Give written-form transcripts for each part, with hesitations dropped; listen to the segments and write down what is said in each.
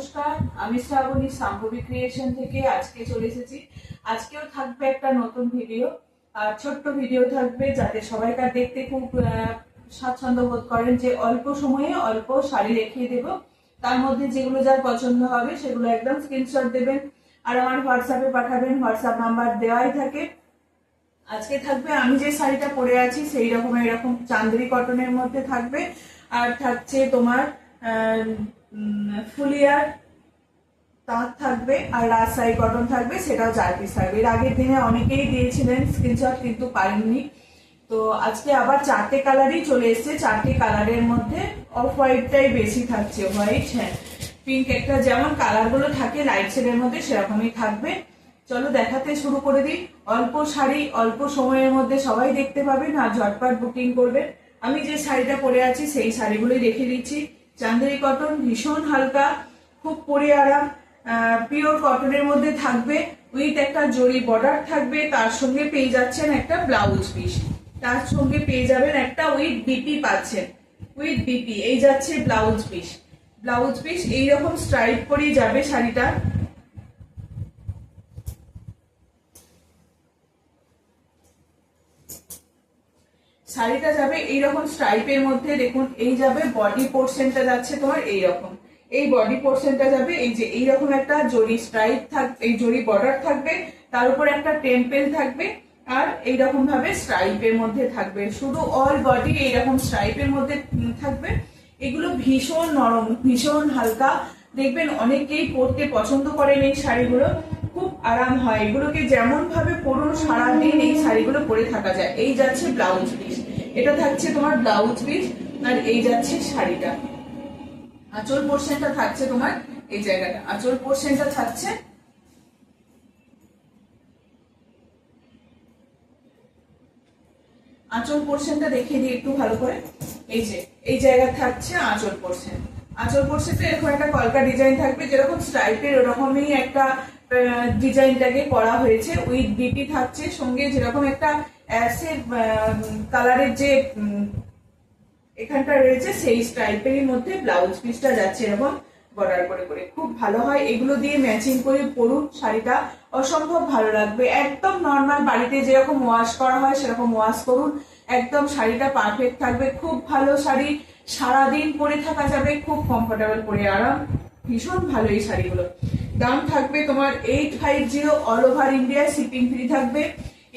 নমস্কার, আমি শ্রাবণী সাম্ভবী ক্রিয়েশন থেকে আজকে চলে এসেছি। আজকেও থাকবে একটা নতুন ভিডিও, আর ছোট্ট ভিডিও থাকবে যাতে সবাইকার দেখতে খুব স্বাচ্ছন্দ্য বোধ করেন। যে অল্প সময়ে অল্প শাড়ি দেখিয়ে দেব, তার মধ্যে যেগুলো যার পছন্দ হবে সেগুলো একদম স্ক্রিনশট দেবেন আর আমার হোয়াটসঅ্যাপে পাঠাবেন। হোয়াটসঅ্যাপ নাম্বার দেওয়াই থাকে। আজকে থাকবে আমি যে শাড়িটা পরে আছি সেই রকম এরকম চান্দেরি কটনের মধ্যে থাকবে, আর থাকছে তোমার ফুলিয়ার তাঁত থাকবে, আর রাজশাহী কটন থাকবে, সেটাও 4 পিস থাকবে। এর আগের দিনে অনেকেই দিয়েছিলেন স্ক্রিনশট, কিন্তু পারেননি। তো আজকে আবার 4টে কালারই চলে এসছে। 4টে কালারের মধ্যে অফ হোয়াইটটাই বেশি থাকছে, হোয়াইট হ্যাঁ পিঙ্ক একটা, যেমন কালারগুলো থাকে লাইট শেডের মধ্যে সেরকমই থাকবে। চলো দেখাতে শুরু করে দিই। অল্প শাড়ি অল্প সময়ের মধ্যে সবাই দেখতে পাবেন, আর ঝটপট বুকিং করবেন। আমি যে শাড়িটা পরে আছি সেই শাড়িগুলোই দেখিয়ে দিচ্ছি। চান্দেরি কটন, ভীষণ হালকা, খুব পরে আরাম, পিওর কটনের মধ্যে থাকবে, উইথ একটা জরি বর্ডার থাকবে। তার সঙ্গে পেয়ে যাচ্ছেন একটা ব্লাউজ পিস, তার সঙ্গে পেয়ে যাবেন একটা উইথ বিপি পাচ্ছেন, উইথ বিপি এই যাচ্ছে ব্লাউজ পিস। ব্লাউজ পিস এইরকম স্ট্রাইপ করেই যাবে শাড়িটা। শাড়িটা যাবে এইরকম স্ট্রাইপের মধ্যে। দেখুন এই যাবে বডি পোর্শনটা যাচ্ছে তোমার এইরকম, এই বডি পোর্শনটা যাবে এই যে এইরকম একটা জরি স্ট্রাইপ থাকবে, এই জরি বর্ডার থাকবে, তার উপর একটা টেম্পেল থাকবে, আর এইরকম ভাবে স্ট্রাইপের মধ্যে থাকবে। শুধু অল বডি এইরকম স্ট্রাইপের মধ্যে থাকবে। এগুলো ভীষণ নরম, ভীষণ হালকা, দেখবেন অনেকেই পরতে পছন্দ করেন এই শাড়িগুলো। খুব আরাম হয়, এগুলোকে যেমন ভাবে পরুন সারাদিন এই শাড়িগুলো পরে থাকা যায়। এই যাচ্ছে ব্লাউজ পিস, এটা থাকছে তোমার ব্লাউজ পিস, আর এই যাচ্ছে শাড়িটা। আঁচল পোর্শনটা থাকছে তোমার এই জায়গাটা, আঁচল পোর্শনটা থাকছে আঁচল পোর্শনটা দেখিয়ে দিই একটু ভালো করে। এই যে এই জায়গা থাকছে আঁচল পোর্শন। আঁচল পোর্শনটা এরকম একটা কলকা ডিজাইন থাকবে, যেরকম স্ট্রাইপের ওরকমই একটা ডিজাইনটাকে করা হয়েছে। উইথ বিপি থাকছে, সঙ্গে যেরকম একটা অ্যাশের কালারের যে এখানটা রয়েছে সেই স্ট্রাইপের মধ্যে ব্লাউজ পিসটা যাচ্ছে এরকম বর্ডার করে করে। খুব ভালো হয়, এগুলো দিয়ে ম্যাচিং করে পরুন, শাড়িটা অসম্ভব ভালো লাগবে। একদম নর্মাল বাড়িতে যেরকম ওয়াশ করা হয় সেরকম ওয়াশ করুন, একদম শাড়িটা পারফেক্ট থাকবে। খুব ভালো শাড়ি, সারাদিন পরে থাকা যাবে, খুব কমফোর্টেবল পরে আরাম, ভীষণ ভালো এই শাড়িগুলো। দাম থাকবে তোমার 850, all over India shipping free থাকবে।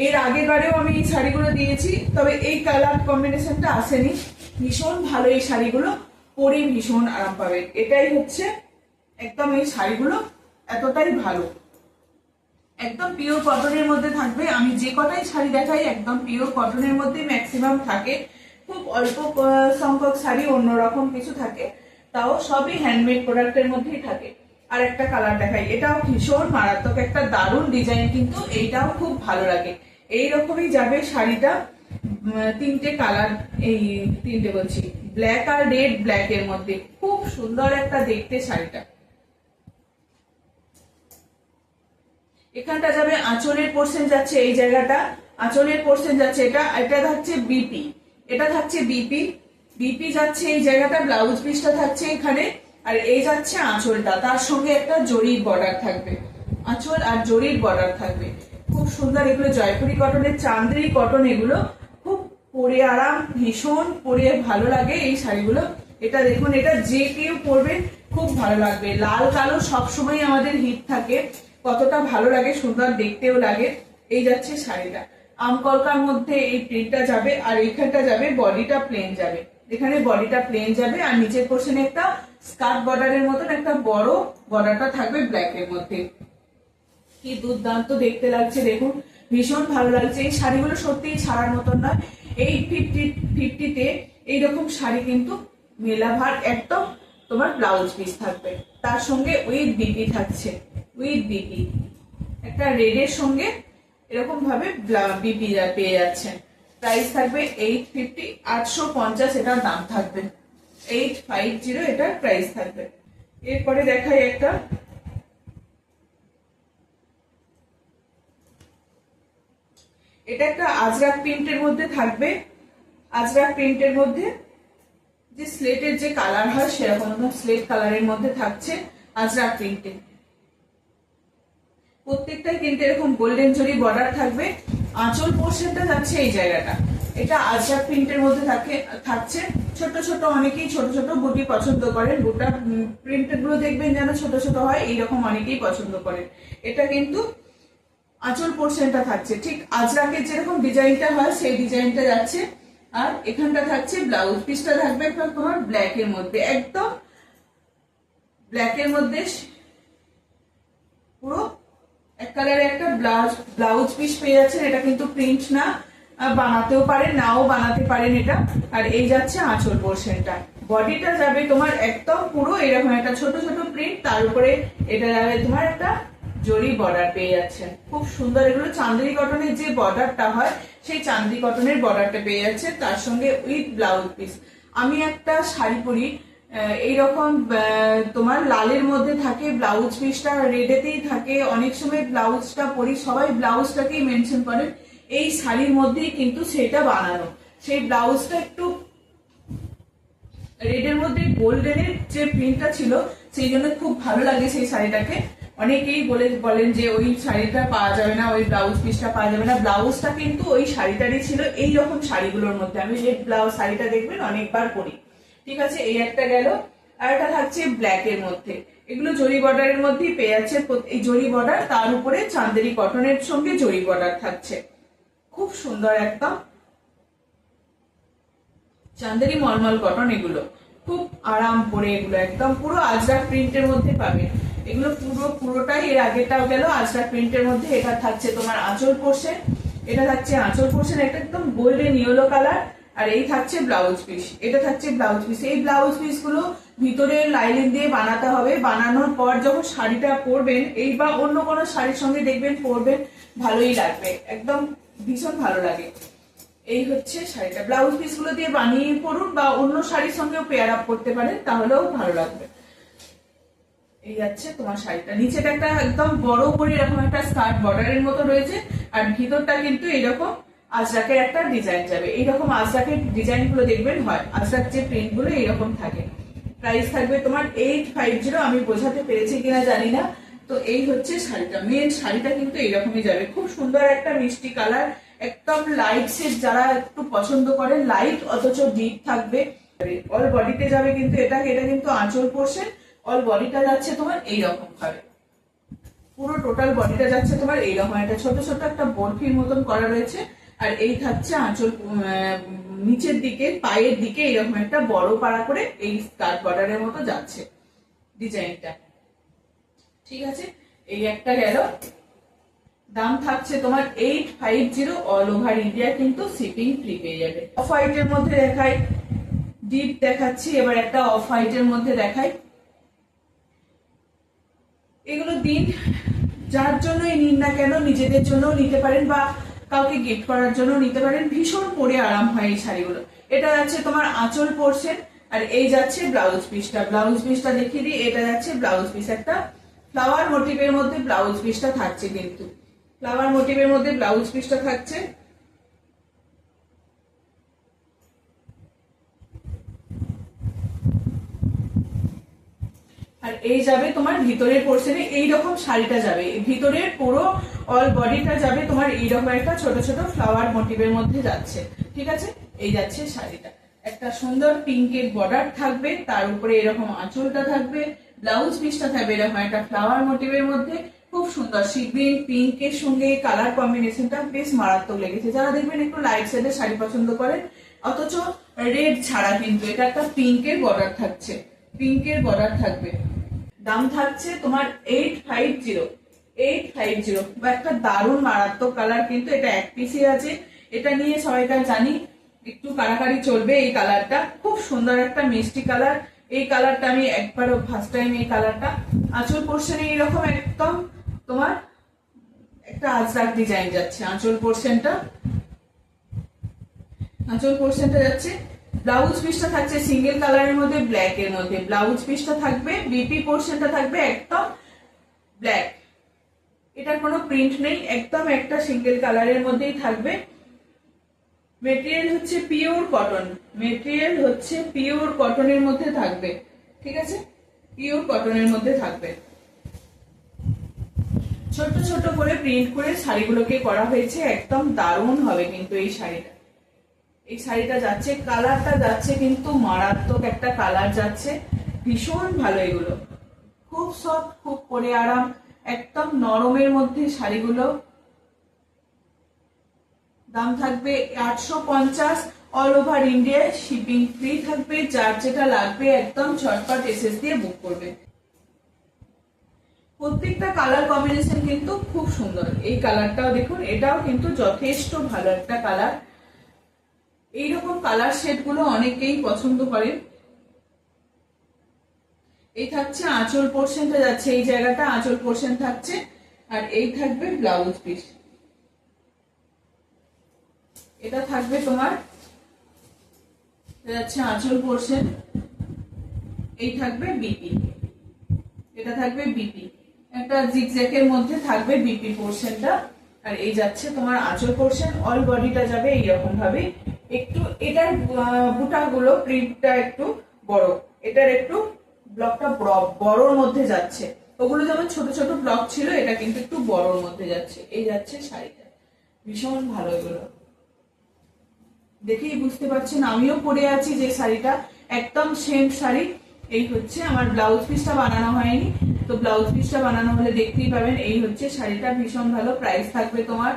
এর আগের বারেও আমি এই শাড়িগুলো দিয়েছি, তবে এই কালার কম্বিনেশনটা আসেনি। ভীষণ ভালো এই শাড়িগুলো, পরে ভীষণ আরাম পাবে। এটাই হচ্ছে একদম, এই শাড়িগুলো এতটাই ভালো, একদম পিওর কটনের মধ্যে থাকবে। আমি যে কটাই শাড়ি দেখাই একদম পিওর কটনের মধ্যে ম্যাক্সিমাম থাকে। খুব অল্প সংখ্যক শাড়ি অন্যরকম কিছু থাকে, তাও সবই হ্যান্ডমেড প্রোডাক্টের মধ্যেই থাকে। আর একটা কালার দেখাই, এটাও ভীষণ মারাত্মক একটা দারুণ ডিজাইন, কিন্তু এইটাও খুব ভালো লাগে। এইরকমই যাবে শাড়িটা, 3টে কালার, এই 3টে বলছি, ব্ল্যাক আর রেড ব্ল্যাক এর মধ্যে, খুব সুন্দর একটা দেখতে শাড়িটা। এখানটা যাবে আঁচলের পোর্শন যাচ্ছে এই জায়গাটা, আঁচলের পোর্শন যাচ্ছে এটা, এটা থাকছে বিপি, এটা থাকছে বিপি, বিপি যাচ্ছে এই জায়গাটা, ব্লাউজ পিসটা থাকছে এখানে, আর এই যাচ্ছে আঁচলটা, তার সঙ্গে একটা জরির বর্ডার থাকবে, আঁচল আর জরির বর্ডার থাকবে। খুব সুন্দর, এগুলো জয়পুরি কটনের, চান্দেরি কটন, এগুলো খুব পরে আরাম, ভীষণ পরে ভালো লাগে এই শাড়িগুলো। এটা দেখুন, এটা যে কেউ পরবে খুব ভালো লাগবে। লাল কালো সবসময় আমাদের হিট থাকে, কতটা ভালো লাগে, সুন্দর দেখতেও লাগে। এই যাচ্ছে শাড়িটা, আমকলকার মধ্যে এই প্রিন্টটা যাবে, আর এইখানটা যাবে বডিটা প্লেন যাবে, এখানে বডিটা প্লেন যাবে, আর নিচের পোর্শনে একটা স্কার্ট বর্ডারের মতন একটা বড় বর্ডারটা থাকবে ব্ল্যাক এর মধ্যে। কি দুর্দান্ত দেখতে লাগছে দেখুন, ভীষণ ভালো লাগছে। এই শাড়িগুলো সত্যিই ছাড়ার মতন নয়। এই 50-50-তে এইরকম শাড়ি কিন্তু মেলাভার একদম তোমার ব্লাউজ পিস থাকবে, তার সঙ্গে উইথ বিপি থাকছে, উইথ বিপি একটা রেডের সঙ্গে এরকম ভাবে বিপি পেয়ে যাচ্ছেন। প্রাইস থাকবে 850, 850 এটার দাম থাকবে, 850 এটার প্রাইস থাকবে। এরপরে দেখাই একটা, এটা একটা আজরাক প্রিন্টের মধ্যে থাকবে। আজরাক প্রিন্টের মধ্যে যে স্লেটের যে কালার হয় সেরকম স্লেট কালারের মধ্যে থাকছে, আজরাক প্রিন্টে। প্রত্যেকটাই কিন্তু এরকম গোল্ডেন জরি বর্ডার থাকবে। আঁচল পোর্শনটা যাচ্ছে এই জায়গাটা, এটা আজরাক প্রিন্টের মধ্যে থাকছে। ছোট ছোট, অনেকেই ছোট ছোট বুটি পছন্দ করেন, বুটা প্রিন্ট গুলো দেখবেন যেন ছোট ছোট হয়, এইরকম অনেকেই পছন্দ করেন। এটা কিন্তু আঁচল পোর্শনটা থাকছে ঠিক আজরাকের যেরকম ডিজাইনটা হয় সেই ডিজাইনটা যাচ্ছে। আর এখানটা থাকছে ব্লাউজ পিসটা থাকবে তোমার ব্ল্যাক এর মধ্যে, একদম ব্ল্যাক এর মধ্যে পুরো এক কালারে একটা ব্লাউজ পিস পেয়ে যাচ্ছেন। এটা কিন্তু প্রিন্ট না, বানাতেও পারেন নাও বানাতে পারেন এটা। আর এই যাচ্ছে আঁচল পোর্শনটা, বডিটা যাবে তোমার একদম পুরো এরকম একটা ছোট ছোট প্রিন্ট, তার উপরে এটা যাবে তোমার একটা জরি বর্ডার পেয়ে যাচ্ছেন। খুব সুন্দর, এগুলো চান্দেরি কটনের যে বর্ডারটা হয় সেই চান্দেরি কটনের বর্ডারটা পেয়ে যাচ্ছে, তার সঙ্গে উইথ ব্লাউজ পিস। আমি একটা শাড়ি পরি এইরকম তোমার লালের মধ্যে থাকে, ব্লাউজ পিসটা রেডেতেই থাকে, অনেক সময় ব্লাউজটা পরি, সবাই ব্লাউজটাকেই মেনশন করেন, এই শাড়ির মধ্যেই কিন্তু সেটা বানানো। সেই ব্লাউজটা একটু রেডের মধ্যে গোল্ডেনের যে প্রিন্টটা ছিল, সেই জন্য খুব ভালো লাগে সেই শাড়িটাকে। অনেকেই বলেন যে ওই শাড়িটা পাওয়া যাবে না, ওই ব্লাউজ পিসটা পাওয়া যাবে না। ব্লাউজটা কিন্তু ওই শাড়িটারই ছিল। এই রকম শাড়িগুলোর মধ্যে আমি রেড ব্লাউজ শাড়িটা দেখবেন অনেকবার পরি। ঠিক আছে, এই একটা গেল। আর একটা থাকছে ব্ল্যাক এর মধ্যে, এগুলো জরি বর্ডারের মধ্যেই পেয়ে যাচ্ছে। এই জরি বর্ডার, তার উপরে চান্দেরি কটনের সঙ্গে জরি বর্ডার থাকছে, খুব সুন্দর একদম চান্দেরি মলমল কটন। এগুলো খুব আরাম পরে, এগুলো একদম পুরো আজরাক প্রিন্টের মধ্যে পাবে। এগুলো পুরোটাই, এর আগেটাও গেল আজরাক প্রিন্টের মধ্যে। এটা থাকছে তোমার আঁচল পোর্শন, এটা থাকছে আঁচল পোর্শন, একটা একদম গোল্ডেন ইয়েলো কালার। আর এই থাকছে ব্লাউজ পিস, এটা থাকছে ব্লাউজ পিস। এই ব্লাউজ পিস গুলো ভিতরে লাইনিং দিয়ে বানাতে হবে। বানানোর পর যখন শাড়িটা পরবেন, এই বা অন্য কোনো শাড়ির সঙ্গে দেখবেন পরবেন, ভালোই লাগবে, একদম ভীষণ ভালো লাগে। এই হচ্ছে শাড়িটা, ব্লাউজ পিস গুলো দিয়ে বানিয়ে পরুন বা অন্য শাড়ির সঙ্গেও পেয়ার আপ করতে পারেন, তাহলেও ভালো লাগবে। এই যাচ্ছে তোমার শাড়িটা, নিচেটা একটা একদম বড় করে এরকম একটা স্কার্ট বর্ডারের মতো রয়েছে, আর ভিতরটা কিন্তু এরকম আজরাকের একটা ডিজাইন যাবে। এইরকম আজরাকের ডিজাইন গুলো দেখবেন হয়, আজরাক যে প্রিন্ট গুলো এইরকম থাকে। প্রাইস থাকবে তোমার 850। আমি বোঝাতে পেরেছি কিনা জানি না। তো এই হচ্ছে শাড়িটা, মেন শাড়িটা কিন্তু এইরকমই যাবে। খুব সুন্দর একটা মিষ্টি কালার, একদম লাইট শেড, যারা একটু পছন্দ করেন লাইট অথচ ডিপ থাকবে। অল বডিতে যাবে কিন্তু এটা কিন্তু আঁচল পোর্শন, অল বডিটা যাচ্ছে তোমার এইরকম ভাবে, পুরো টোটাল বডিটা যাচ্ছে তোমার এইরকম একটা ছোট ছোট একটা বরফির মতন করা রয়েছে। আর এই থাকছে আঁচল, নিচের দিকে পায়ের দিকে এরকম একটা বড় পাড়া করে এই স্কার্ট বর্ডারের মতো যাচ্ছে ডিজাইনটা। ঠিক আছে, এই একটা গেল। দাম থাকছে তোমার 850, অল ওভার ইন্ডিয়া কিন্তু শিপিং ফ্রি পেয়ে যাবে। অফ হোয়াইটের মধ্যে দেখাই, ডিপ দেখাচ্ছি, এবার একটা অফ হোয়াইটের মধ্যে দেখাই। এগুলো দিন যার জন্যই নিন না কেন, নিজেদের জন্য নিতে পারেন বা কাউকে গিফট করার জন্য নিতে পারেন, ভীষণ পরে আরাম হয় এই শাড়িগুলো। এটা যাচ্ছে তোমার আঁচল পোর্শন, আর এই যাচ্ছে ব্লাউজ পিসটা। ব্লাউজ পিসটা দেখিয়ে দিই, এটা যাচ্ছে ব্লাউজ পিস, একটা ফ্লাওয়ার মোটিভের মধ্যে ব্লাউজ পিসটা থাকছে, কিন্তু ফ্লাওয়ার মোটিভের মধ্যে ব্লাউজ পিসটা থাকছে। আর এই যাবে তোমার ভিতরের পোর্শনে, এইরকম শাড়িটা যাবে ভিতরের পুরো অল বডিটা যাবে তোমার এইরকম একটা ছোট ছোট ফ্লাওয়ার মোটিভের মধ্যে যাচ্ছে। ঠিক আছে, এই যাচ্ছে শাড়িটা, একটা সুন্দর পিঙ্কের বর্ডার থাকবে, তার উপরে এরকম আঁচলটা থাকবে, ব্লাউজ পিসটা থাকবে এরকম একটা ফ্লাওয়ার মোটিভের মধ্যে। খুব সুন্দর সি গ্রিন পিঙ্কের সঙ্গে কালার কম্বিনেশনটা বেশ মারাত্মক লেগেছে। যারা দেখবেন একটু লাইট শেডের শাড়ি পছন্দ করেন, অথচ রেড ছাড়া, কিন্তু এটা একটা পিঙ্কের বর্ডার থাকছে, পিঙ্কের বর্ডার থাকবে। দাম থাকছে তোমার 850 বা একটা দারুণ মারাত্মক কালার, কিন্তু এটা এক পিসই আছে। এটা নিয়ে সবাইকার জানি একটু কারাকারি চলবে। এই কালারটা খুব সুন্দর একটা মিষ্টি কালার, এই কালারটা আমি একবারও ফার্স্ট টাইম এই কালারটা। আঁচল পোর্শনে এইরকম একদম তোমার একটা আজরাক ডিজাইন যাচ্ছে আঁচল পোর্শনটা, আঁচল পোর্শনটা যাচ্ছে। ব্লাউজ পিসটা থাকছে সিঙ্গেল কালারের মধ্যে ব্ল্যাক এর মধ্যে, ব্লাউজ পিসটা থাকবে, বিপি পোর্শনটা থাকবে একদম ব্ল্যাক, এটার কোনো প্রিন্ট নেই, একদম একটা সিঙ্গেল কালারের মধ্যেই থাকবে। মেটেরিয়াল হচ্ছে পিওর কটন, মেটেরিয়াল হচ্ছে পিওর কটনের মধ্যে থাকবে। ঠিক আছে, পিওর কটনের মধ্যে থাকবে। ছোট ছোট করে প্রিন্ট করে শাড়িগুলোকে করা হয়েছে, একদম দারুণ হবে কিন্তু এই শাড়িটা। এই শাড়িটা যাচ্ছে, কালারটা যাচ্ছে কিন্তু মারাত্মক একটা কালার যাচ্ছে, ভীষণ ভালো। এগুলো খুব সফট, খুব পরে আরাম, একদম নরমের মধ্যে শাড়িগুলো। দাম থাকবে 850, all over India shipping free থাকবে। যার যেটা লাগবে একদম ঝটপট এসএস দিয়ে বুক করবে। প্রত্যেকটা কালার কম্বিনেশন কিন্তু খুব সুন্দর। এই কালারটাও দেখুন, এটাও কিন্তু যথেষ্ট ভালো একটা কালার। এইরকম কালার শেড গুলো অনেকেই পছন্দ করেন। এই থাকছে আঁচল পোর্শনটা যাচ্ছে, এই জায়গাটা আঁচল পোর্শন থাকছে, আর এই থাকবে ব্লাউজ পিস। এটা থাকবে তোমার যাচ্ছে আঁচল পোর্শন, এই থাকবে বিপি, এটা থাকবে বিপি, একটা জিগজ্যাগের মধ্যে থাকবে বিপি পোর্শনটা। আর এই যাচ্ছে তোমার আঁচল পোর্শন, অল বডিটা যাবে এইরকম ভাবে। একটু এটার বুটাগুলো প্রিন্টটা একটু বড়, এটার একটু ব্লকটা বড়র মধ্যে যাচ্ছে। ওগুলো যেমন ছোট ছোট ব্লক ছিল, এটা কিন্তু একটু বড়র মধ্যে যাচ্ছে। এই যাচ্ছে শাড়িটা, ভীষণ ভালো। এগুলো দেখেই বুঝতে পারছেন আমিও পরে আছি যে শাড়িটা, একদম সেম শাড়ি। এই হচ্ছে আমার ব্লাউজ পিসটা বানানো হয়নি, তো ব্লাউজ পিসটা বানানো হলে দেখতেই পাবেন। এই হচ্ছে শাড়িটা, ভীষণ ভালো। প্রাইস থাকবে তোমার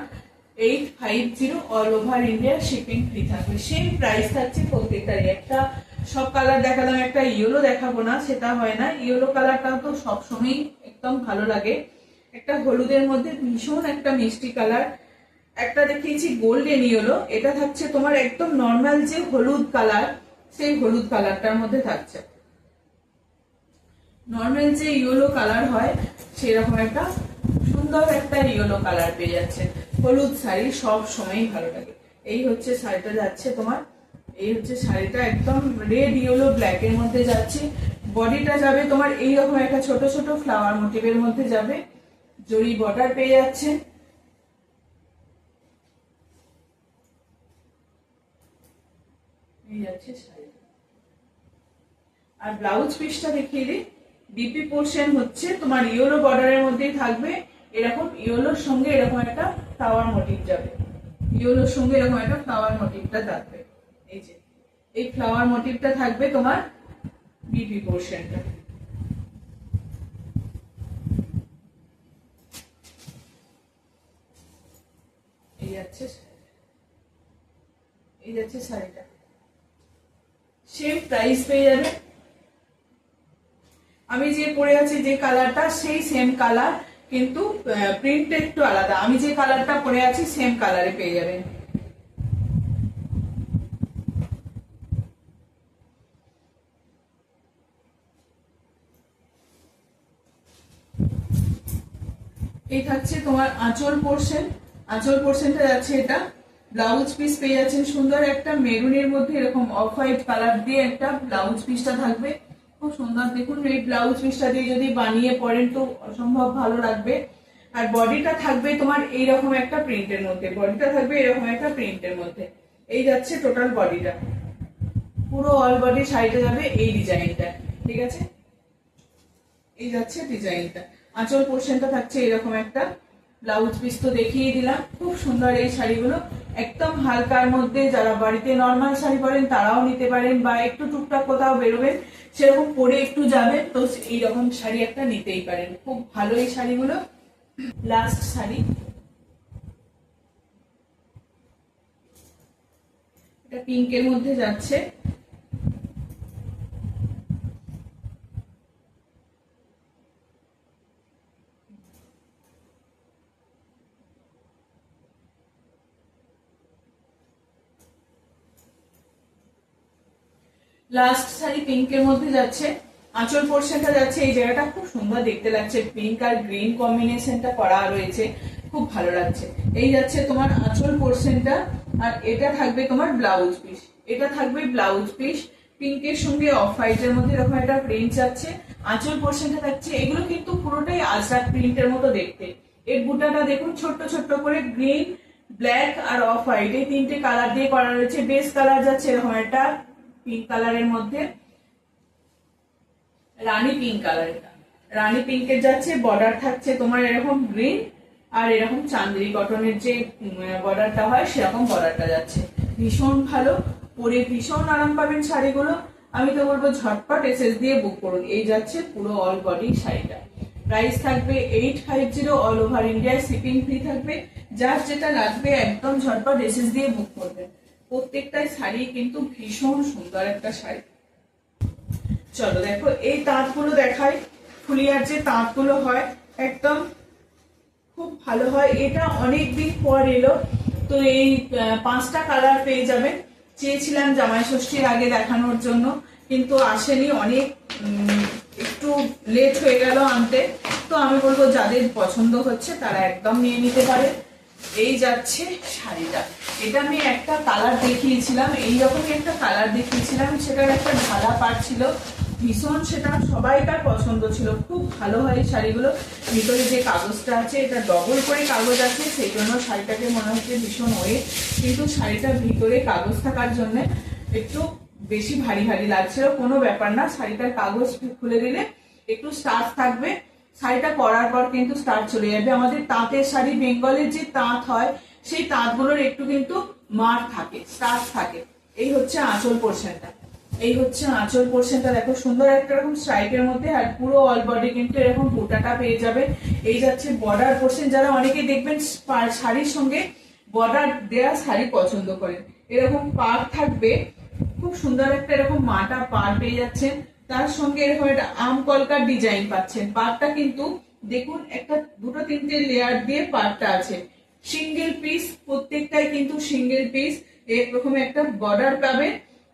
850, all over India shipping free থাকবে। সেম প্রাইস থাকছে প্রত্যেকটারই। একটা সব কালার দেখালাম, একটা ইয়েলো দেখাবো না, সেটা হয় না। ইয়েলো কালারটা তো সবসময়ই একদম ভালো লাগে। একটা হলুদের মধ্যে ভীষণ একটা মিষ্টি কালার, একটা দেখিয়েছি গোল্ডেন ইয়েলো, এটা থাকছে তোমার একদম নর্মাল যে হলুদ কালার, সেই হলুদ কালারটার মধ্যে থাকছে। নর্মাল যে ইয়েলো কালার হয় সেরকম একটা সুন্দর একটা ইয়েলো কালার পেয়ে যাচ্ছে। হলুদ শাড়ি সব সময়ই ভালো লাগে। এই হচ্ছে শাড়িটা যাচ্ছে তোমার, এই হচ্ছে শাড়িটা একদম রেড ইয়েলো ব্ল্যাক এর মধ্যে যাচ্ছে। বডিটা যাবে তোমার এইরকম একটা ছোট ছোট ফ্লাওয়ার মোটিভের মধ্যে যাবে, জরি বর্ডার পেয়ে যাচ্ছে। এই যাচ্ছে শাড়িটা। আর ব্লাউজ পিসটা দেখিয়ে দিই। বিপি পোর্শন হচ্ছে তোমার ইয়েলো বর্ডারের মধ্যেই থাকবে, এরকম ইয়েলোর সঙ্গে এরকম একটা ফ্লাওয়ার মোটিভ যাবে, ইয়েলোর সঙ্গে এরকম একটা ফ্লাওয়ার মোটিভটা থাকবে। এই যে এই ফ্লাওয়ার মোটিভটা থাকবে তোমার বিপি পোর্শনটা। এই যাচ্ছে, এই যাচ্ছে শাড়িটা, সেম প্রাইস পেয়ে যাবে। আমি যে পরে আছি যে কালারটা সেই সেম কালার, কিন্তু প্রিন্ট একটু আলাদা। আমি যে কালারটা পরে আছি সেম কালারে পেয়ে যাবেন। এই থাকছে তোমার আঁচল পোর্শন, আঁচল পোর্শনটা যাচ্ছে এটা। ব্লাউজ পিস পেয়ে যাচ্ছেন সুন্দর একটা মেরুনের মধ্যে এরকম অফ হোয়াইট কালার দিয়ে একটা ব্লাউজ পিসটা থাকবে, খুব সুন্দর। দেখুন এই ব্লাউজ পিসটা দিয়ে যদি বানিয়ে পরেন তো অসম্ভব ভালো লাগবে। আর বডিটা থাকবে তোমার এইরকম একটা প্রিন্টের মধ্যে, বডিটা থাকবে এরকম একটা প্রিন্টের মধ্যে। এই যাচ্ছে টোটাল বডিটা, পুরো অল বডি শাড়িটা যাবে এই ডিজাইনটা, ঠিক আছে। এই যাচ্ছে ডিজাইনটা, আঁচল পোর্শনটা থাকছে এরকম একটা। ব্লাউজ পিস তো দেখিয়ে দিলাম, খুব সুন্দর এই শাড়িগুলো। একদম হালকার মধ্যে যারা বাড়িতে নর্মাল শাড়ি পরেন তারাও নিতে পারেন, বা একটু টুকটাক কোথাও বেরোবেন সেরকম পরে একটু যাবেন তো এইরকম শাড়ি একটা নিতেই পারেন, খুব ভালো এই শাড়িগুলো। লাস্ট শাড়ি, এটা পিঙ্কের মধ্যে যাচ্ছে। লাস্ট শাড়ি পিঙ্কের মধ্যে যাচ্ছে, আঁচল পোর্শনটা যাচ্ছে এই জায়গাটা খুব সুন্দর দেখতে লাগছে, পিঙ্ক আর গ্রিন কম্বিনেশনটা করা রয়েছে, খুব ভালো লাগছে। এই যাচ্ছে তোমার আঁচল পোর্শনটা, আর এটা থাকবে তোমার ব্লাউজ পিস, এটা থাকবে ব্লাউজ পিস পিঙ্কের সঙ্গে অফ হোয়াইটের মধ্যে এরকম একটা প্রিন্ট যাচ্ছে। আঁচল পোর্শনটা থাকছে, এগুলো কিন্তু পুরোটাই আজরাক প্রিন্টের মতো দেখতে। এর বুটাটা দেখুন ছোট্ট ছোট্ট করে গ্রিন, ব্ল্যাক আর অফ হোয়াইট এই তিনটে কালার দিয়ে করা রয়েছে। বেস কালার যাচ্ছে এরকম একটা পিঙ্ক কালারের মধ্যে, রানী পিঙ্ক কালার। এটা রানী পিঙ্কের যাচ্ছে, বর্ডার থাকছে তোমার এরকম গ্রিন, আর এরকম চান্দেরি কটনের যে বর্ডারটা হয় সেরকম বর্ডারটা যাচ্ছে। ভীষণ ভালো, পরে ভীষণ আরাম পাবেন শাড়িগুলো। আমি তো বলবো ঝটপট এসএস দিয়ে বুক করুন। এই যাচ্ছে পুরো অল বডি শাড়িটা। প্রাইস থাকবে 850, অল ওভার ইন্ডিয়ায় শিপিং ফ্রি থাকবে। যার যেটা লাগবে একদম ঝটপট এসএস দিয়ে বুক করবেন। প্রত্যেকটাই শাড়ি কিন্তু ভীষণ সুন্দর একটা শাড়ি। চলো দেখো এই তাঁতগুলো দেখাই। ফুলিয়ার যে তাঁতগুলো হয় একদম খুব ভালো হয়। এটা অনেকদিন পর এলো, তো এই 5টা কালার পেয়ে যাবেন। চেয়েছিলাম জামাই ষষ্ঠীর আগে দেখানোর জন্য, কিন্তু আসেনি, অনেক একটু লেট হয়ে গেল আনতে। তো আমি বলবো যাদের পছন্দ হচ্ছে তারা একদম নিয়ে নিতে পারে। এই যাচ্ছে শাড়িটা। এটা আমি একটা কালার দেখিয়েছিলাম, এইরকমই একটা কালার দেখিয়েছিলাম, সেটার একটা ঢালা পাড় ছিল, ভীষণ সেটা সবাইকার পছন্দ ছিল। খুব ভালো হয় এই শাড়িগুলো। ভিতরে যে কাগজটা আছে এটা ডবল করে কাগজ আছে, সেই জন্য শাড়িটাকে মনে হচ্ছে ভীষণ ওয়েট, কিন্তু শাড়িটার ভিতরে কাগজ থাকার জন্য একটু বেশি ভারী ভারী লাগছিল। কোনো ব্যাপার না, শাড়িটার কাগজ খুলে দিলে একটু স্টার্চ থাকবে, শাড়িটা পরার পর কিন্তু স্টার্চ চলে যাবে। আমাদের তাঁতের শাড়ি, বেঙ্গলের যে তাঁত হয় সেই তাঁতগুলোর একটু কিন্তু মার থাকে, স্টার্চ থাকে। এই হচ্ছে আঁচল পোর্শনটা। এই হচ্ছে আঁচল পোর্শনটা, দেখো সুন্দর একটা এরকম স্ট্রাইপের মধ্যে, আর পুরো অল বডি কিন্তু এরকম বুটাটা পেয়ে যাবে। এই যাচ্ছে বর্ডার পোর্শন। যারা অনেকে দেখবেন শাড়ির সঙ্গে বর্ডার দেয়া শাড়ি পছন্দ করেন, এরকম পাড় থাকবে, খুব সুন্দর একটা এরকম মাটা পাড় পেয়ে যাচ্ছেন। তার সঙ্গে এরকম একটা আম কলকার ডিজাইন পাচ্ছেন। পাড়টা কিন্তু দেখুন একটা দুটো তিনটে লেয়ার দিয়ে পাড়টা আছে, সিঙ্গেল পিস, প্রত্যেকটাই কিন্তু সিঙ্গেল পিস। এরকম একটা বর্ডার পাবে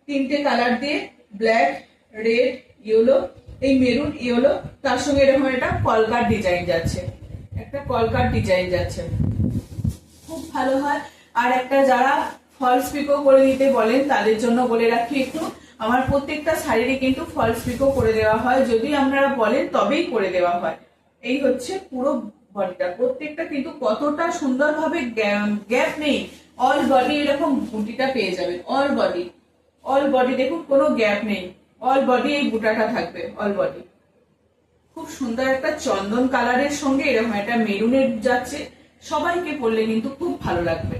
3টে কালার দিয়ে, ব্ল্যাক, রেড, ইয়েলো, এই মেরুন ইয়েলো, তার সঙ্গে এরকম একটা কলকার ডিজাইন যাচ্ছে, একটা কলকার ডিজাইন যাচ্ছে, খুব ভালো হয়। আর একটা যারা ফলস পিকো করে দিতে বলেন তাদের জন্য বলে রাখি একটু, আমার প্রত্যেকটা শাড়িতে কিন্তু ফলস পিকো করে দেওয়া হয়, যদি আপনারা বলেন তবেই করে দেওয়া হয়। এই হচ্ছে পুরো বডিটা, প্রত্যেকটা কিন্তু কতটা সুন্দরভাবে গ্যাপ নেই, অল বডি এরকম বুটিটা পেয়ে যাবেন। অল বডি, অল বডি দেখুন কোনো গ্যাপ নেই, অল বডি এই বুটাটা থাকবে, অল বডি। খুব সুন্দর একটা চন্দন কালারের সঙ্গে এরকম একটা মেরুনের যাচ্ছে, সবাইকে পরলে কিন্তু খুব ভালো লাগবে।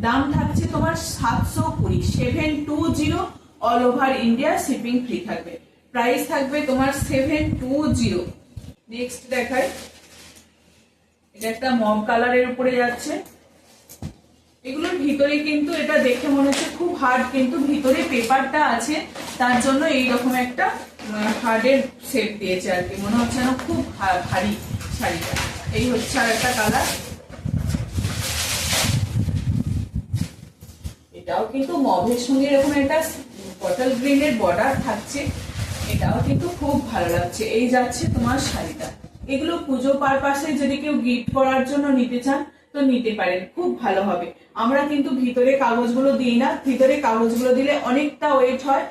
দাম থাকছে তোমার 720, 720, all over India shipping free থাকবে। প্রাইস থাকবে তোমার 720। নেক্সট দেখাই, এটা একটা মম কালারের উপরে যাচ্ছে। এগুলোর ভিতরে কিন্তু এটা দেখে মনে হচ্ছে খুব হার্ড, কিন্তু ভিতরে পেপারটা আছে, তার জন্য এইরকম একটা হার্ডের শেপ দিয়েছে আর কি, মনে হচ্ছে না খুব ভারী শাড়িটা। এই হচ্ছে আর একটা কালার, এটাও কিন্তু মভের সঙ্গে এরকম একটা বটল গ্রিনের বর্ডার থাকছে, এটাও কিন্তু খুব ভালো লাগছে। এই যাচ্ছে তোমার শাড়িটা। এগুলো পুজো পারপাসে যদি কেউ গিফট করার জন্য নিতে চান তো নিতে পারেন, খুব ভালো হবে। আমরা কিন্তু ভিতরে কাগজগুলো দিই না, ভিতরে কাগজগুলো দিলে অনেকটা ওয়েট হয়,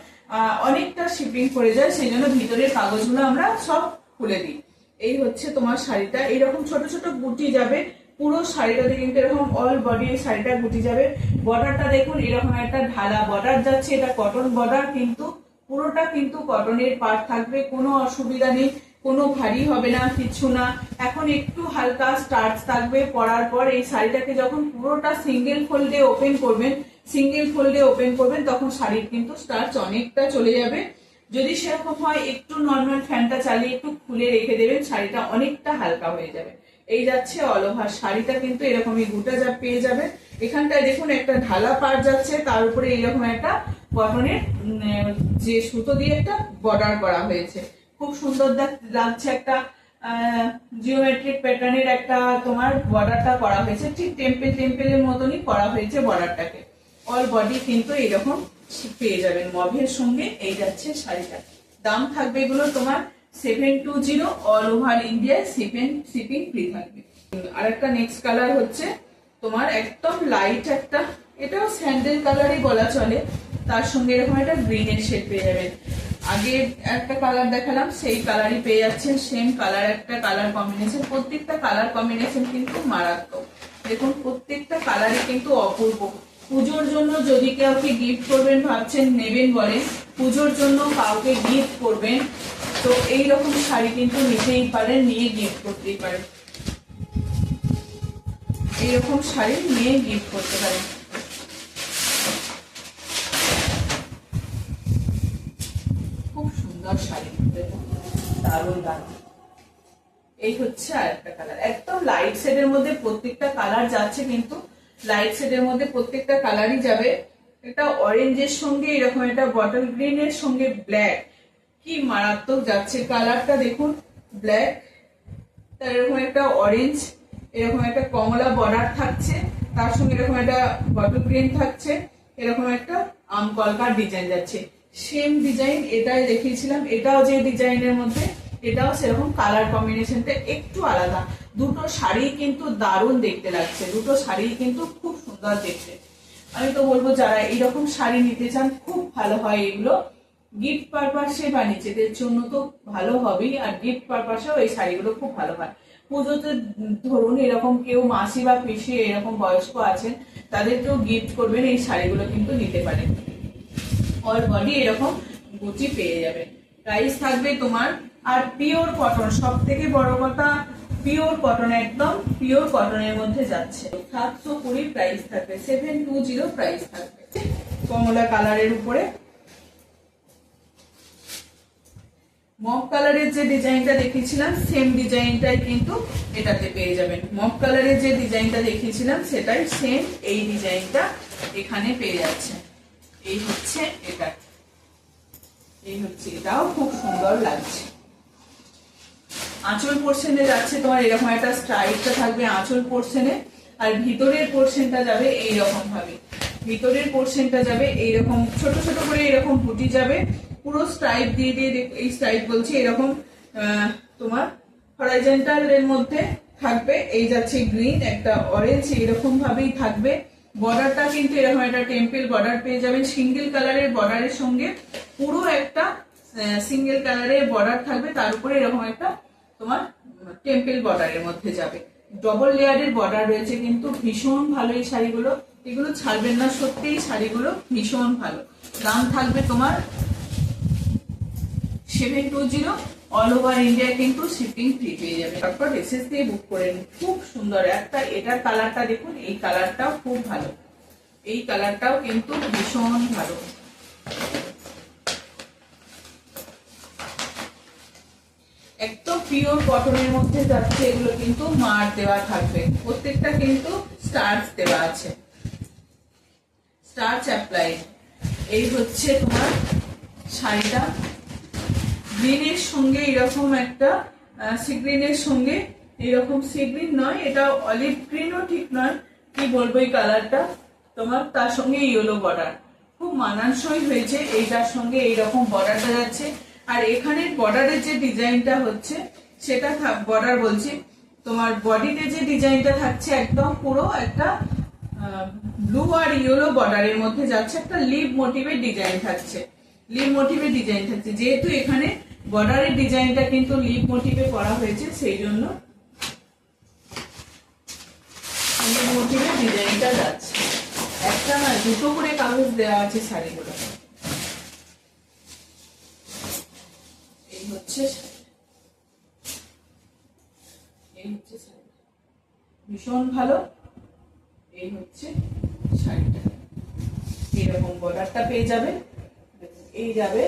অনেকটা শিপিং করে যায়, সেই জন্য ভিতরের কাগজগুলো আমরা সব খুলে দিই। এই হচ্ছে তোমার শাড়িটা, এইরকম ছোট ছোট বুটি যাবে পুরো শাড়িটাতে, কিন্তু এরকম অল বডি শাড়িটা বুটি যাবে। বর্ডারটা দেখুন এরকম একটা ঢালা বর্ডার যাচ্ছে, এটা কটন বর্ডার, কিন্তু পুরোটা কিন্তু কটনের পার্ট থাকবে, কোনো অসুবিধা নেই, কোনো ভারী হবে না, কিছু না। এখন একটু হালকা স্টার্চ থাকবে পরার পর। এই শাড়িটাকে যখন পুরোটা সিঙ্গেল ফোল্ডে ওপেন করবেন, সিঙ্গেল ফোল্ডে ওপেন করবেন, তখন শাড়ির কিন্তু স্টার্চ অনেকটা চলে যাবে। যদি সেরকম হয় একটু নর্মাল ফ্যানটা চালিয়ে একটু খুলে রেখে দেবেন, শাড়িটা অনেকটা হালকা হয়ে যাবে। এই যাচ্ছে অল ওভার শাড়িটা, কিন্তু এরকমই গোটা যা পেয়ে যাবে। এখানটায় দেখুন একটা ঢালা পাড় যাচ্ছে, তার উপরে এইরকম একটা কটনের যে সুতো দিয়ে একটা বর্ডার করা হয়েছে, খুব সুন্দর লাগছে। একটা জিওমেট্রিক প্যাটার্নের একটা তোমার বর্ডারটা করা হয়েছে, ঠিক টেম্পেলের মতনই করা হয়েছে বর্ডারটাকে। অল বডি কিন্তু এইরকম পেয়ে যাবেন মভের সঙ্গে। এই যাচ্ছে শাড়িটা, দাম থাকবে এগুলো তোমার 720, all over India shipping free থাকবে। আর একটা নেক্সট কালার হচ্ছে তোমার একদম লাইট একটা, এটাও স্যান্ডেল কালারই বলা চলে, তার সঙ্গে এরকম একটা গ্রিনের শেড পেয়ে যাবেন। আগে একটা কালার দেখালাম সেই কালারই পেয়ে যাচ্ছেন, সেম কালার একটা কালার কম্বিনেশন, প্রত্যেকটা কালার কম্বিনেশন কিন্তু মারাত্মক। দেখুন প্রত্যেকটা কালারই কিন্তু অপূর্ব, পুজোর জন্য যদি কাউকে গিফট করবেন ভাবছেন, নেবেন বলেন, পুজোর জন্য কাউকে গিফট করবেন, তো এইরকম শাড়ি কিন্তু নিতেই পারেন, নিয়ে গিফট করতেই পারেন। এইরকম শাড়ি নিয়ে গিফট করতে পারেন। খুব সুন্দর শাড়ি, দারুণ দারুণ। এই হচ্ছে আরেকটা কালার, একদম লাইট শেডের মধ্যে প্রত্যেকটা কালার যাচ্ছে, কিন্তু লাইট শেডের মধ্যে প্রত্যেকটা কালারই যাবে। একটা অরেঞ্জের সঙ্গে এরকম একটা বটল গ্রিনের সঙ্গে ব্ল্যাক, কি মারাত্মক যাচ্ছে কালারটা দেখুন। ব্ল্যাক, তার এরকম একটা অরেঞ্জ, এরকম একটা কমলা বর্ডার থাকছে, তার সঙ্গে এরকম একটা বটল গ্রিন থাকছে, এরকম একটা আম কলকার ডিজাইন যাচ্ছে। সেম ডিজাইন এটাই দেখিয়েছিলাম, এটাও যে ডিজাইনের মধ্যে, এটাও সেরকম, কালার কম্বিনেশনটা একটু আলাদা। দুটো শাড়ি কিন্তু দারুণ দেখতে লাগছে, দুটো শাড়ি কিন্তু খুব সুন্দর দেখতে। আমি তো বলবো যারা এইরকম শাড়ি নিতে চান খুব ভালো হয় এগুলো, গিফট পারপাসে বা নিজেদের জন্য তো ভালো হবেই, আর গিফট পারপাসেও এই শাড়িগুলো খুব ভালো হয়। পুজোতে ধরুন এরকম কেউ মাসি বা পিসি এরকম বয়স্ক আছেন, তাদেরকেও গিফট করবেন, এই শাড়িগুলো কিন্তু নিতে পারেন। অল বডি এরকম গুচি পেয়ে যাবে। প্রাইস থাকবে তোমার, আর পিওর কটন, সব থেকে বড় কথা পিওর কটন, একদম পিওর কটনের মধ্যে যাচ্ছে। 720 প্রাইস থাকবে, 720 প্রাইস থাকবে। কমলা কালারের উপরে মফ কালারের যে ডিজাইনটা দেখিয়েছিলাম সেম ডিজাইনটাই কিন্তু এটাতে পেয়ে যাবেন। মফ কালারের যে ডিজাইনটা দেখিয়েছিলাম সেটাই সেম এই ডিজাইনটা এখানে পেয়ে যাচ্ছে। এই হচ্ছে এটা, এই হচ্ছে, এটাও খুব সুন্দর লাগছে। আঁচল পোর্শনে যাচ্ছে তোমার এরকম একটা স্ট্রাইপটা থাকবে আঁচল পোর্শনে, আর ভিতরের পোর্শনটা যাবে এইরকম ভাবে, ভিতরের পোর্শনটা যাবে এইরকম ছোট ছোট করে এরকম বুটি যাবে, পুরো স্ট্রাইপ দিয়ে দিয়ে, এই স্ট্রাইপ বলছি, এরকম তোমার হরাইজন্টাল এর মধ্যে থাকবে। এই যাচ্ছে গ্রিন, একটা অরেঞ্জ, এরকম ভাবেই থাকবে। বর্ডারটা কিন্তু এরকম একটা টেম্পল বর্ডার পেয়ে যাবেন, সিঙ্গেল কালারের বর্ডারের সঙ্গে পুরো একটা সিঙ্গেল কালারের বর্ডার থাকবে, তার উপরে এরকম একটা তোমার টেম্পল বর্ডারের মধ্যে যাবে। ডবল লেয়ারের বর্ডার রয়েছে, কিন্তু ভীষণ ভালো এই শাড়িগুলো, এগুলো ছাড়বেন না সত্যি, এই শাড়িগুলো ভীষণ ভালো। দাম থাকবে তোমার 720, অল ওভার ইন্ডিয়া কিন্তু শিপিং ফ্রি পেয়ে যাবে। তারপর এসএস দিয়ে বুক করে নিন। খুব সুন্দর একটা, এটার কালারটা দেখুন, এই কালারটাও খুব ভালো, এই কালারটাও কিন্তু ভীষণ ভালো। একদম পিওর কটনের মধ্যে যাচ্ছে, এগুলো কিন্তু মার দেওয়া থাকবে, প্রত্যেকটা কিন্তু স্টার্চ দেওয়া আছে, স্টার্চ অ্যাপ্লাই। এই হচ্ছে তোমার শাড়িটা, গ্রিনের সঙ্গে এরকম একটা সি গ্রিনের সঙ্গে, এরকম সি গ্রিন নয়, এটা অলিভ গ্রিনও ঠিক নয়, কি বলবো, এই কালারটা তোমার, তার সঙ্গে ইয়েলো বর্ডার, খুব মানানসই হয়েছে। এইটার সঙ্গে এইরকম বর্ডারটা যাচ্ছে, আর এখানে বর্ডারের যে ডিজাইনটা হচ্ছে সেটা, বর্ডার বলছি, তোমার বডিতে যে ডিজাইনটা থাকছে একদম পুরো একটা ব্লু আর ইয়েলো বর্ডারের মধ্যে যাচ্ছে, একটা লিভ মোটিভের ডিজাইন থাকছে, লিভ মোটিভের ডিজাইন থাকছে। যেহেতু এখানে বর্ডারের ডিজাইনটা কিন্তু লিভ মোটিভে করা হয়েছে, সেই জন্য লিভ মোটিভের ডিজাইনটা যাচ্ছে। একটা না দুটো করে কাগজ দেওয়া আছে শাড়িগুলো। এই হচ্ছে শাড়ি, ভীষণ ভালো। এই হচ্ছে শাড়িটা, এরকম বর্ডারটা পেয়ে যাবে, এই যাবে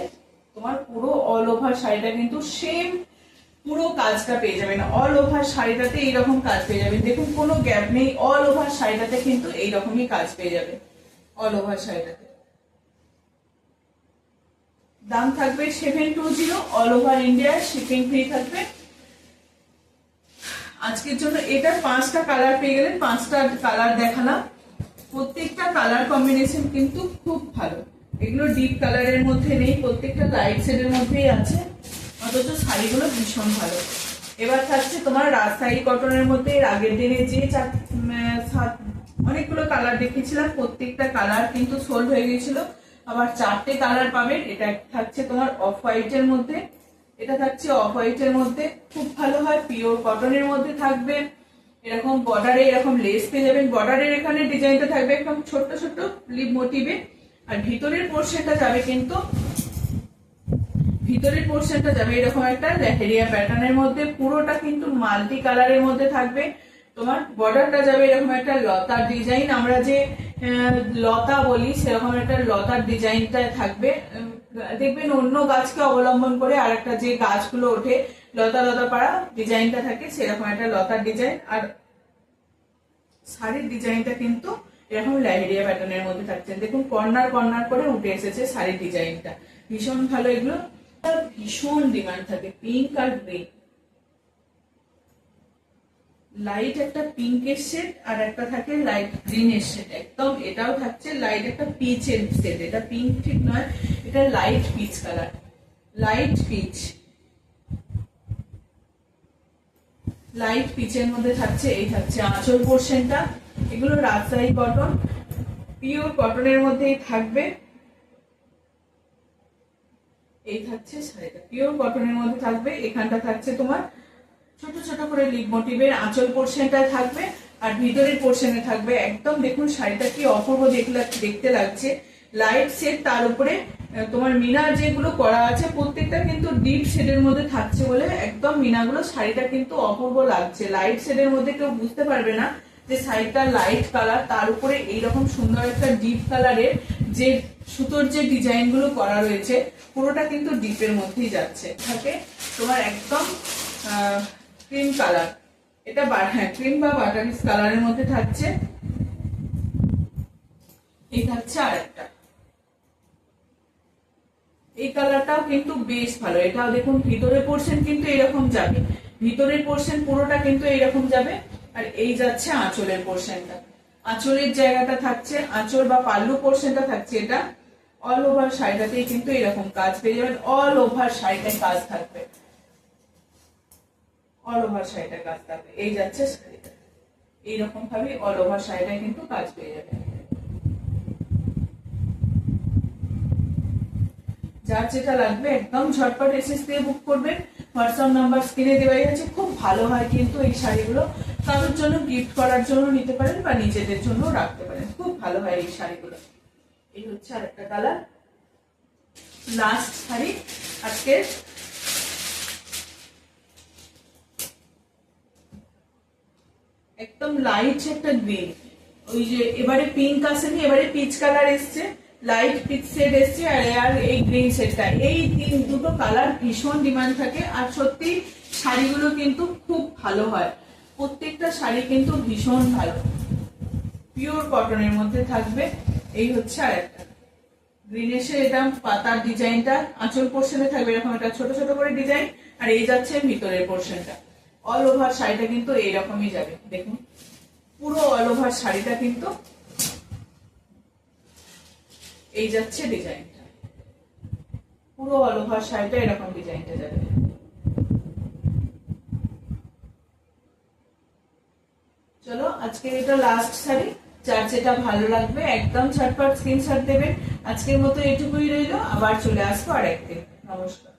তোমার পুরো অল ওভার শাড়িটা কিন্তু সেম পুরো কাজটা পেয়ে যাবেন, অল ওভার শাড়িটাতে এইরকম কাজ পেয়ে যাবেন, দেখুন কোনো গ্যাপ নেই, অল ওভার শাড়িটাতে কিন্তু এইরকমই কাজ পেয়ে যাবে, অল ওভার শাড়িটাতে। দাম থাকবে 720, all over India shipping free থাকবে। আজকের জন্য এটা 5টা কালার পেয়ে গেলেন, 5টা কালার দেখালাম, প্রত্যেকটা কালার কম্বিনেশন কিন্তু খুব ভালো। এগুলো ডিপ কালারের মধ্যে নেই, প্রত্যেকটা লাইট শেডের মধ্যেই আছে, অথচ শাড়িগুলো ভীষণ ভালো। এবার থাকছে তোমার রাজশাহী কটনের মধ্যে, এর আগের দিনে যে অনেকগুলো কালার দেখিয়েছিলাম, প্রত্যেকটা কালার কিন্তু সোল্ড হয়ে গেছিল, আবার 4টে কালার পাবেন। এটা থাকছে তোমার অফ হোয়াইটের মধ্যে, এটা থাকছে অফ হোয়াইটের মধ্যে, খুব ভালো হয়, পিওর কটনের মধ্যে থাকবে, এরকম বর্ডারে এরকম লেস পেয়ে যাবেন। বর্ডারের এখানে ডিজাইনটা থাকবে একদম ছোট্ট ছোট্ট লিভ মোটিভে। আর ভিতরের পোর্শনটা যাবে কিন্তু এরকম একটা লেহেরিয়া প্যাটার্নের মধ্যে, পুরোটা কিন্তু মাল্টি কালারের মধ্যে থাকবে। তোমার বর্ডারটা যাবে এরকম একটা লতার ডিজাইন, আমরা যে লতা বলি সেরকম একটা লতার ডিজাইনটা থাকবে। দেখবেন অন্য গাছকে অবলম্বন করে আরেকটা যে গাছগুলো ওঠে লতা লতা পাড়া ডিজাইনটা থাকে, সেরকম একটা লতার ডিজাইন। আর শাড়ির ডিজাইনটা কিন্তু এরকম ল্যাহেরিয়া প্যাটার্নের মধ্যে থাকছে। দেখুন কর্নার কর্নার করে উঠে এসেছে শাড়ির ডিজাইনটা, ভীষণ ভালো। এগুলো ভীষণ ডিমান্ড থাকে। পিঙ্ক আর গ্রিন, লাইট একটা পিঙ্কের শেড আর একটা থাকে লাইট গ্রিনের শেড। একদম এটাও থাকছে লাইট একটা পিচের শেড, এটা পিঙ্ক ঠিক নয়, এটা light peach colour, light pitch, light পিচের মধ্যে থাকছে। এই থাকছে আঁচল পোর্শনটা। এগুলো রাজশাহী কটন, পিওর কটনের মধ্যেই থাকবে। এই থাকছে শাড়িটা, পিওর কটনের মধ্যে থাকবে। এখানটা থাকছে তোমার ছোট ছোট করে লিভ মোটিভের আঁচল পোর্শনটা থাকবে, আর ভিতরের পোর্শনে থাকবে একদম দেখুন শাড়িটা কি অপূর্ব দেখতে লাগছে। লাইট শেড, তার উপরে তোমার মিনা যেগুলো করা আছে প্রত্যেকটা কিন্তু ডিপ শেডের মধ্যে থাকছে বলে একদম মিনাগুলো শাড়িটা কিন্তু অপূর্ব লাগছে। লাইট শেডের মধ্যে কেউ বুঝতে পারবে না যে শাড়িটা লাইট কালার, তার উপরে এইরকম সুন্দর একটা ডিপ কালারের যে সুতোর যে ডিজাইন গুলো করা রয়েছে পুরোটা কিন্তু ডিপের মধ্যেই যাচ্ছে। থাকে তোমার একদম ক্রিম কালার, এটা ক্রিম বা বাটারিস কালারের মধ্যে থাকছে। এই থাকছে আরেকটা, এই কালারটাও কিন্তু বেশ ভালো। এটাও দেখুন ভিতরের পোর্শন কিন্তু এরকম যাবে, ভিতরের পোর্শন পুরোটা কিন্তু এরকম যাবে। আর এই যাচ্ছে আঁচলের পোর্শনটা, আঁচলের জায়গাটা থাকছে, আঁচল বা পাল্লু পোর্শনটা থাকছে এটা। অল ওভার শাড়িটাতেই কিন্তু এরকম কাজ পেয়ে যাবেন, অল ওভার শাড়িটায় কাজ থাকবে, অল ওভার শাড়িটা কাজ থাকবে। এই যাচ্ছে শাড়িটা, এইরকম ভাবে অল ওভার শাড়িটায় কিন্তু কাজ পেয়ে যাবে। যার যেটা লাগবে একদম ঝটপট এসএস দিয়ে বুক করবেন। হোয়াটসঅ্যাপ নাম্বার স্ক্রিনে দেওয়াই আছে। খুব ভালো হয় কিন্তু এই শাড়িগুলো, কারোর জন্য গিফট করার জন্য নিতে পারেন বা নিজেদের জন্য রাখতে পারেন, খুব ভালো হয় এই শাড়িগুলো। এই হচ্ছে আরেকটা কালার, লাস্ট শাড়ি আজকে। একদম লাইট একটা গ্রিন, ওই যে এবারে পিঙ্ক আসেনি, এবারে পিচ কালার এসছে, লাইট পিচ শেড এসছে, আর এই গ্রিন শেডটা, এই দুটো কালার ভীষণ ডিমান্ড থাকে। আর সত্যি শাড়িগুলো কিন্তু খুব ভালো হয়, প্রত্যেকটা শাড়ি কিন্তু ভীষণ ভালো, পিওর কটনের মধ্যে থাকবে। এই হচ্ছে আরেকটা গ্রিন এসে, এটা পাতার ডিজাইনটা আঁচল পোর্শনে থাকবে এরকম একটা ছোট ছোট করে ডিজাইন। আর এই যাচ্ছে ভিতরের পোর্শনটা, অল ওভার শাড়িটা কিন্তু এইরকমই যাবে। দেখুন পুরো অল ওভার শাড়িটা কিন্তু এই যাচ্ছে ডিজাইনটা, পুরো অল ওভার শাড়িটা এরকম ডিজাইনটা যাবে। চলো আজকে এটা লাস্ট শাড়ি, যার যেটা ভালো লাগবে একদম ঝটপট স্ক্রিনশট দেবেন। আজকের মতো এটুকুই রইলো, আবার চলে আসবো আর একদিন। নমস্কার।